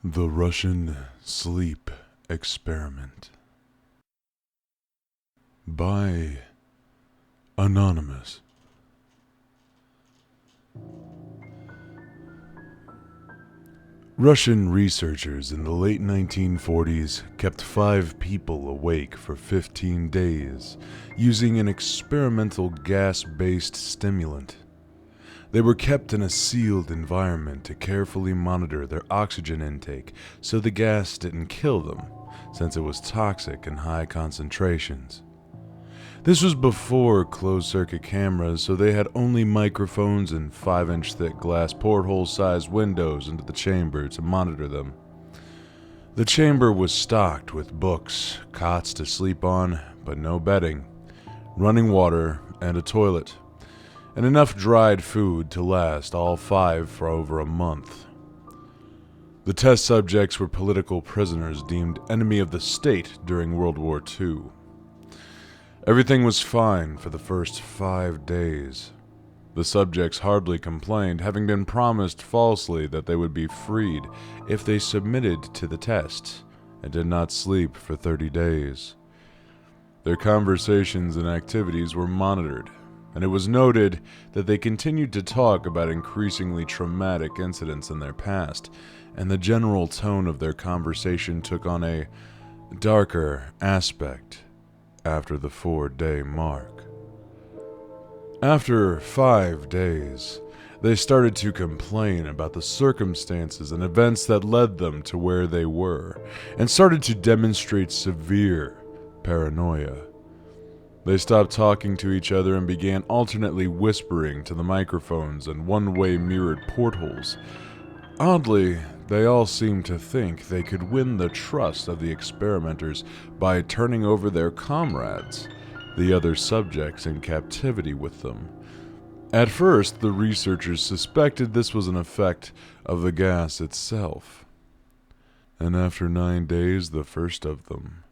The Russian Sleep Experiment by Anonymous. Russian researchers in the late 1940s kept 5 people awake for 15 days using an experimental gas-based stimulant. They were kept in a sealed environment to carefully monitor their oxygen intake so the gas didn't kill them, since it was toxic in high concentrations. This was before closed-circuit cameras, so they had only microphones and 5-inch thick glass porthole-sized windows into the chamber to monitor them. The chamber was stocked with books, cots to sleep on, but no bedding, running water, and a toilet, and enough dried food to last all 5 for over a month. The test subjects were political prisoners deemed enemy of the state during World War II. Everything was fine for the first 5 days. The subjects hardly complained, having been promised falsely that they would be freed if they submitted to the test and did not sleep for 30 days. Their conversations and activities were monitored, and it was noted that they continued to talk about increasingly traumatic incidents in their past, and the general tone of their conversation took on a darker aspect after the 4-day mark. After 5 days, they started to complain about the circumstances and events that led them to where they were, and started to demonstrate severe paranoia. They stopped talking to each other and began alternately whispering to the microphones and one-way mirrored portholes. Oddly, they all seemed to think they could win the trust of the experimenters by turning over their comrades, the other subjects in captivity with them. At first, the researchers suspected this was an effect of the gas itself. And after 9 days, the first of them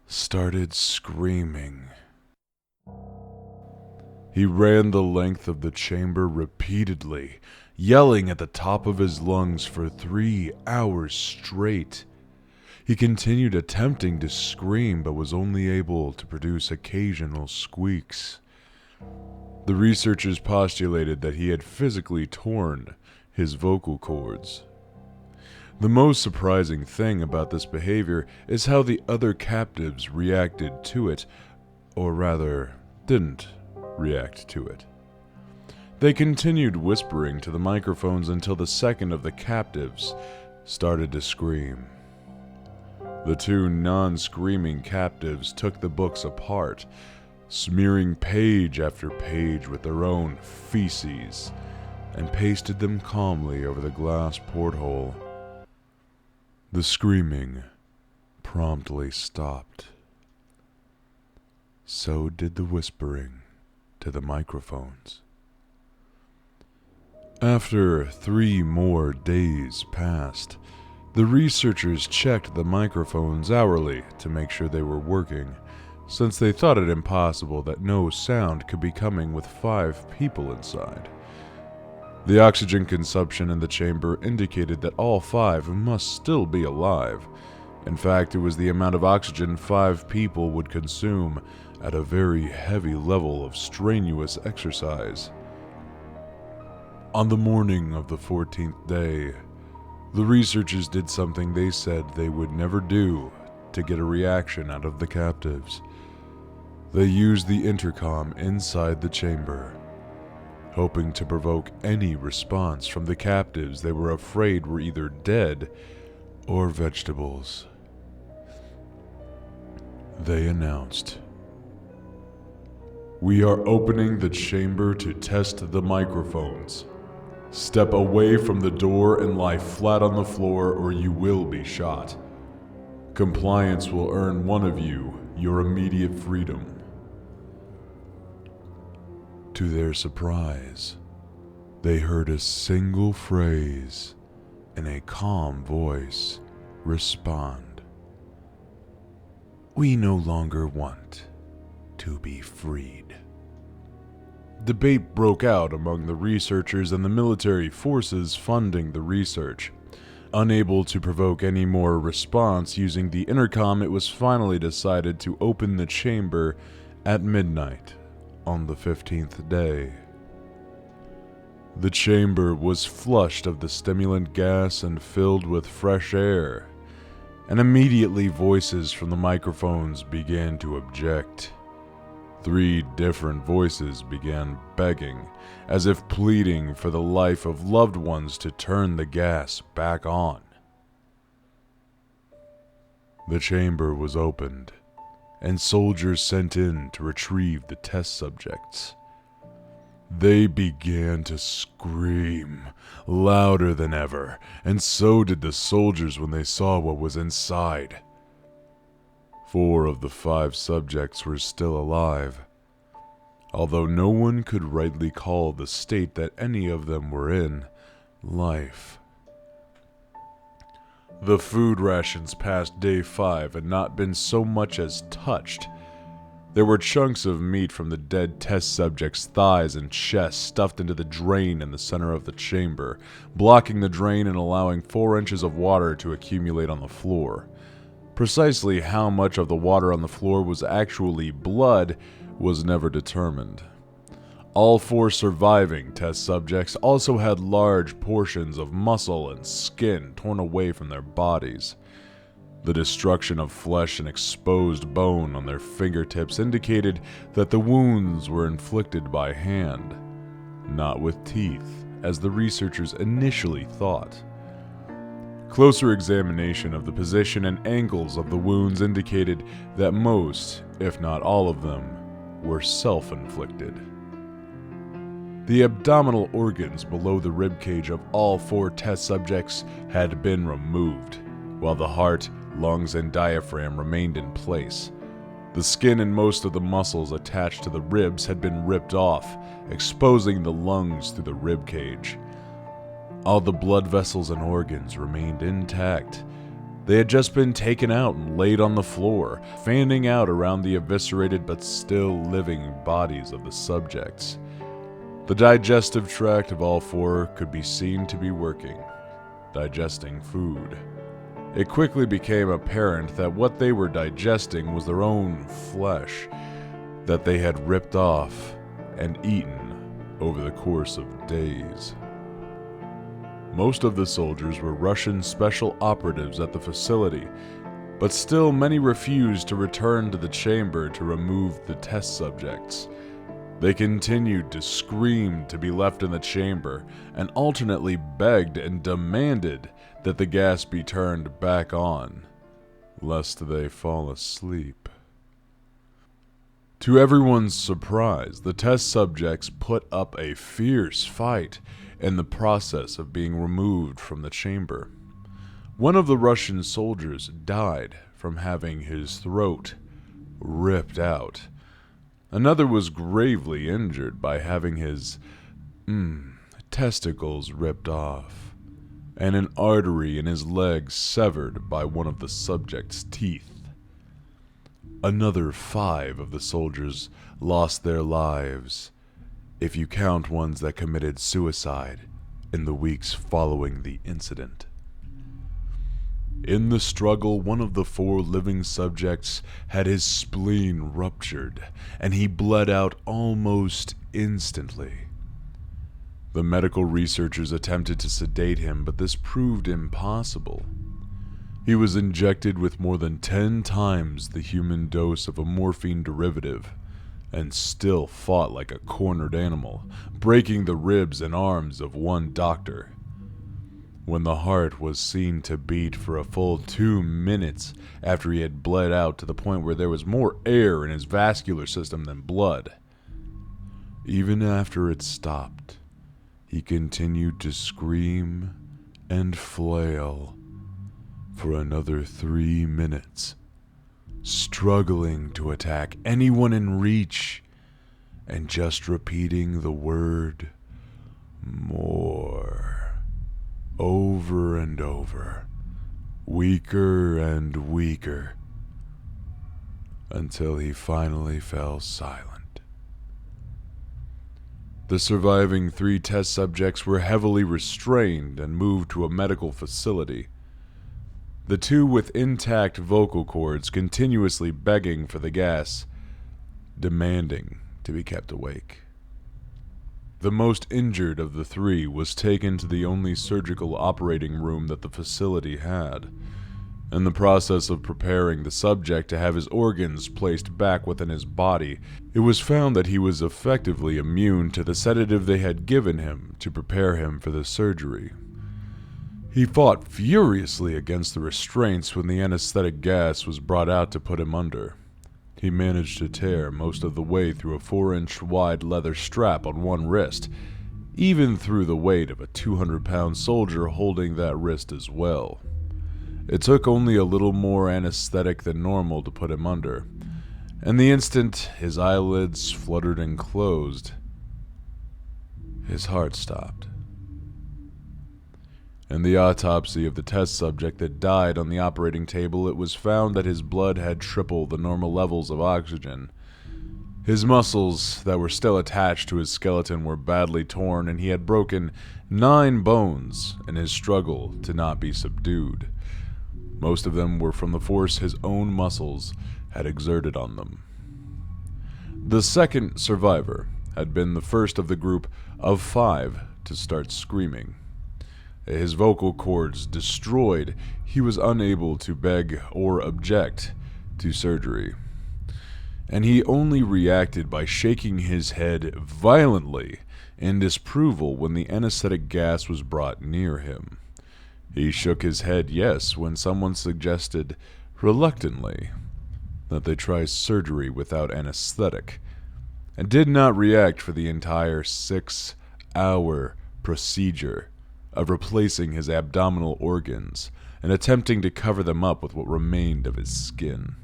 started screaming. He ran the length of the chamber repeatedly, yelling at the top of his lungs for 3 hours straight. He continued attempting to scream, but was only able to produce occasional squeaks. The researchers postulated that he had physically torn his vocal cords. The most surprising thing about this behavior is how the other captives reacted to it, or rather, didn't react to it. They continued whispering to the microphones until the second of the captives started to scream. The 2 non-screaming captives took the books apart, smearing page after page with their own feces, and pasted them calmly over the glass porthole. The screaming promptly stopped. So did the whispering to the microphones. After 3 more days passed, the researchers checked the microphones hourly to make sure they were working, since they thought it impossible that no sound could be coming with 5 people inside. The oxygen consumption in the chamber indicated that all 5 must still be alive. In fact, it was the amount of oxygen 5 people would consume at a very heavy level of strenuous exercise. On the morning of the 14th day, the researchers did something they said they would never do to get a reaction out of the captives. They used the intercom inside the chamber, hoping to provoke any response from the captives they were afraid were either dead or vegetables. They announced, "We are opening the chamber to test the microphones. Step away from the door and lie flat on the floor or you will be shot. Compliance will earn one of you your immediate freedom." To their surprise, they heard a single phrase in a calm voice respond, "We no longer want to be freed." Debate broke out among the researchers and the military forces funding the research. Unable to provoke any more response using the intercom, it was finally decided to open the chamber at midnight on the 15th day. The chamber was flushed of the stimulant gas and filled with fresh air, and immediately voices from the microphones began to object. 3 different voices began begging, as if pleading for the life of loved ones to turn the gas back on. The chamber was opened, and soldiers sent in to retrieve the test subjects. They began to scream, louder than ever, and so did the soldiers when they saw what was inside. 4 of the 5 subjects were still alive, although no one could rightly call the state that any of them were in life. The food rations past day 5 had not been so much as touched. There were chunks of meat from the dead test subjects' thighs and chests stuffed into the drain in the center of the chamber, blocking the drain and allowing 4 inches of water to accumulate on the floor. Precisely how much of the water on the floor was actually blood was never determined. All 4 surviving test subjects also had large portions of muscle and skin torn away from their bodies. The destruction of flesh and exposed bone on their fingertips indicated that the wounds were inflicted by hand, not with teeth, as the researchers initially thought. Closer examination of the position and angles of the wounds indicated that most, if not all of them, were self-inflicted. The abdominal organs below the ribcage of all 4 test subjects had been removed, while the heart, lungs, and diaphragm remained in place. The skin and most of the muscles attached to the ribs had been ripped off, exposing the lungs through the ribcage. All the blood vessels and organs remained intact. They had just been taken out and laid on the floor, fanning out around the eviscerated but still living bodies of the subjects. The digestive tract of all 4 could be seen to be working, digesting food. It quickly became apparent that what they were digesting was their own flesh that they had ripped off and eaten over the course of days. Most of the soldiers were Russian special operatives at the facility, but still many refused to return to the chamber to remove the test subjects. They continued to scream to be left in the chamber and alternately begged and demanded that the gas be turned back on, lest they fall asleep. To everyone's surprise, the test subjects put up a fierce fight in the process of being removed from the chamber. One of the Russian soldiers died from having his throat ripped out. Another was gravely injured by having his testicles ripped off, and an artery in his leg severed by one of the subject's teeth. Another 5 of the soldiers lost their lives, if you count ones that committed suicide in the weeks following the incident. In the struggle, one of the 4 living subjects had his spleen ruptured, and he bled out almost instantly. The medical researchers attempted to sedate him, but this proved impossible. He was injected with more than 10 times the human dose of a morphine derivative, and still fought like a cornered animal, breaking the ribs and arms of one doctor. When the heart was seen to beat for a full 2 minutes after he had bled out to the point where there was more air in his vascular system than blood. Even after it stopped, he continued to scream and flail for another 3 minutes, struggling to attack anyone in reach and just repeating the word more over and over, weaker and weaker, until he finally fell silent. The surviving 3 test subjects were heavily restrained and moved to a medical facility. The 2 with intact vocal cords continuously begging for the gas, demanding to be kept awake. The most injured of the 3 was taken to the only surgical operating room that the facility had. In the process of preparing the subject to have his organs placed back within his body, it was found that he was effectively immune to the sedative they had given him to prepare him for the surgery. He fought furiously against the restraints when the anesthetic gas was brought out to put him under. He managed to tear most of the way through a 4-inch wide leather strap on one wrist, even through the weight of a 200-pound soldier holding that wrist as well. It took only a little more anesthetic than normal to put him under, and the instant his eyelids fluttered and closed, his heart stopped. In the autopsy of the test subject that died on the operating table, it was found that his blood had tripled the normal levels of oxygen. His muscles that were still attached to his skeleton were badly torn, and he had broken 9 bones in his struggle to not be subdued. Most of them were from the force his own muscles had exerted on them. The second survivor had been the first of the group of 5 to start screaming. His vocal cords destroyed, he was unable to beg or object to surgery, and he only reacted by shaking his head violently in disapproval when the anesthetic gas was brought near him. He shook his head yes when someone suggested, reluctantly, that they try surgery without anesthetic, and did not react for the entire 6-hour procedure of replacing his abdominal organs and attempting to cover them up with what remained of his skin.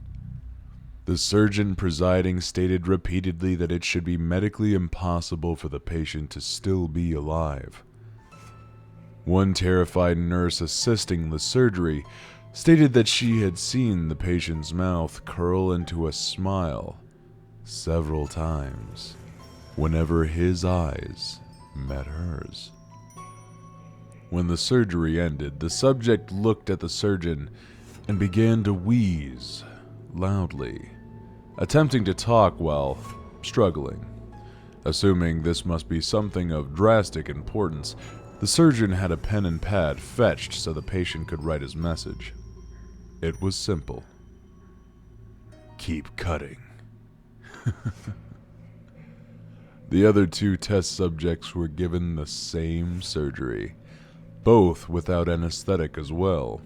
The surgeon presiding stated repeatedly that it should be medically impossible for the patient to still be alive. One terrified nurse assisting the surgery stated that she had seen the patient's mouth curl into a smile several times whenever his eyes met hers. When the surgery ended, the subject looked at the surgeon and began to wheeze loudly, attempting to talk while struggling. Assuming this must be something of drastic importance, the surgeon had a pen and pad fetched so the patient could write his message. It was simple. Keep cutting. The other 2 test subjects were given the same surgery, both without anesthetic as well,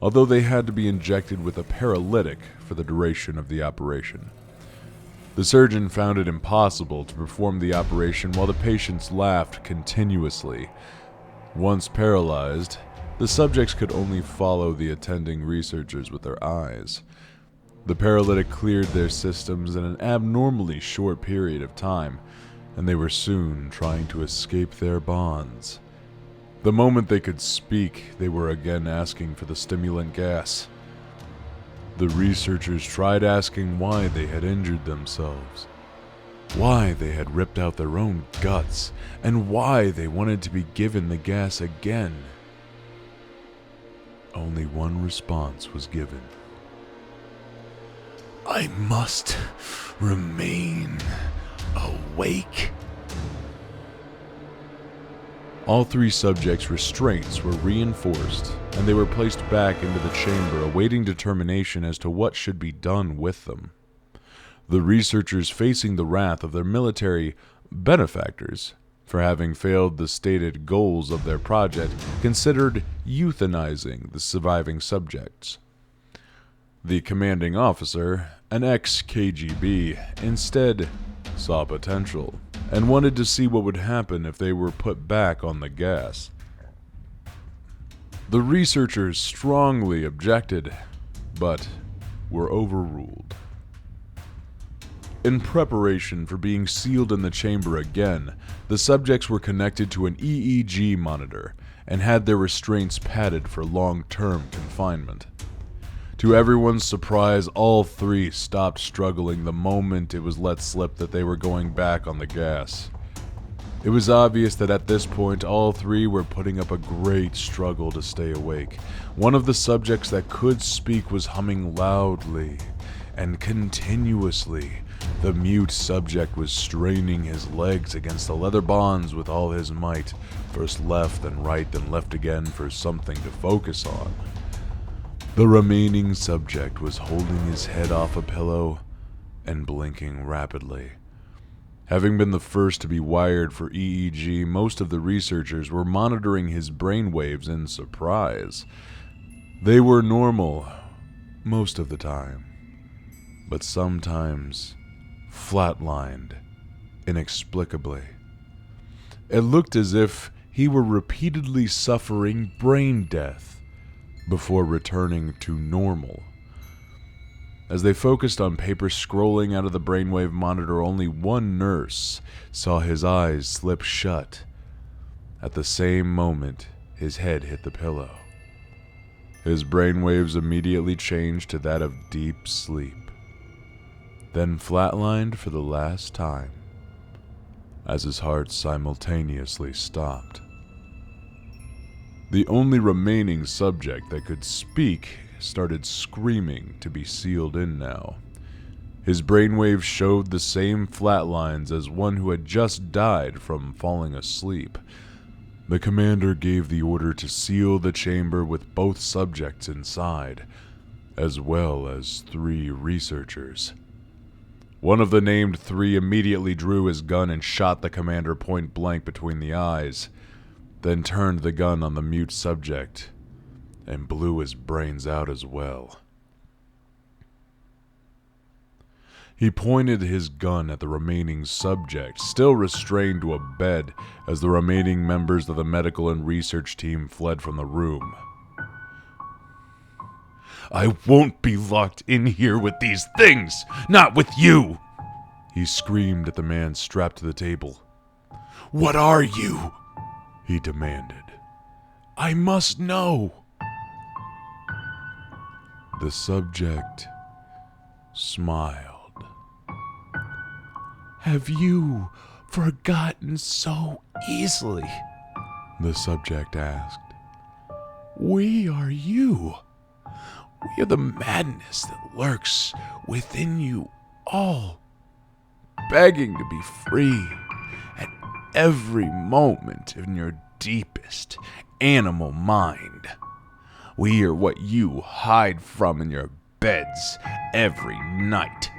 although they had to be injected with a paralytic for the duration of the operation. The surgeon found it impossible to perform the operation while the patients laughed continuously. Once paralyzed, the subjects could only follow the attending researchers with their eyes. The paralytic cleared their systems in an abnormally short period of time, and they were soon trying to escape their bonds. The moment they could speak, they were again asking for the stimulant gas. The researchers tried asking why they had injured themselves, why they had ripped out their own guts, and why they wanted to be given the gas again. Only one response was given. I must remain awake. All 3 subjects' restraints were reinforced, and they were placed back into the chamber awaiting determination as to what should be done with them. The researchers, facing the wrath of their military benefactors for having failed the stated goals of their project, considered euthanizing the surviving subjects. The commanding officer, an ex-KGB, instead saw potential and wanted to see what would happen if they were put back on the gas. The researchers strongly objected, but were overruled. In preparation for being sealed in the chamber again, the subjects were connected to an EEG monitor and had their restraints padded for long-term confinement. To everyone's surprise, all 3 stopped struggling the moment it was let slip that they were going back on the gas. It was obvious that at this point, all three were putting up a great struggle to stay awake. One of the subjects that could speak was humming loudly and continuously. The mute subject was straining his legs against the leather bonds with all his might, first left then right then left again for something to focus on. The remaining subject was holding his head off a pillow and blinking rapidly. Having been the first to be wired for EEG, most of the researchers were monitoring his brainwaves in surprise. They were normal most of the time, but sometimes flatlined inexplicably. It looked as if he were repeatedly suffering brain death before returning to normal. As they focused on paper scrolling out of the brainwave monitor, only one nurse saw his eyes slip shut. At the same moment, his head hit the pillow. His brainwaves immediately changed to that of deep sleep, then flatlined for the last time, as his heart simultaneously stopped. The only remaining subject that could speak started screaming to be sealed in now. His brainwaves showed the same flat lines as one who had just died from falling asleep. The commander gave the order to seal the chamber with both subjects inside, as well as 3 researchers. One of the named 3 immediately drew his gun and shot the commander point blank between the eyes, then turned the gun on the mute subject and blew his brains out as well. He pointed his gun at the remaining subject, still restrained to a bed, as the remaining members of the medical and research team fled from the room. "I won't be locked in here with these things! Not with you!" he screamed at the man strapped to the table. "What are you?" he demanded. "I must know." The subject smiled. "Have you forgotten so easily?" the subject asked. "We are you. We are the madness that lurks within you all, begging to be free at every moment in your deepest animal mind. We are what you hide from in your beds every night.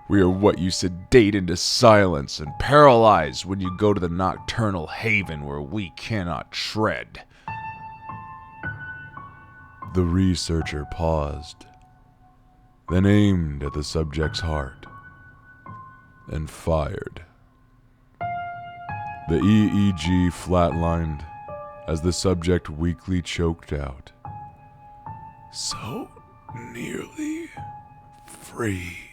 We are what you sedate into silence and paralyze when you go to the nocturnal haven where we cannot tread." The researcher paused, then aimed at the subject's heart and fired. The EEG flatlined as the subject weakly choked out, "So nearly free."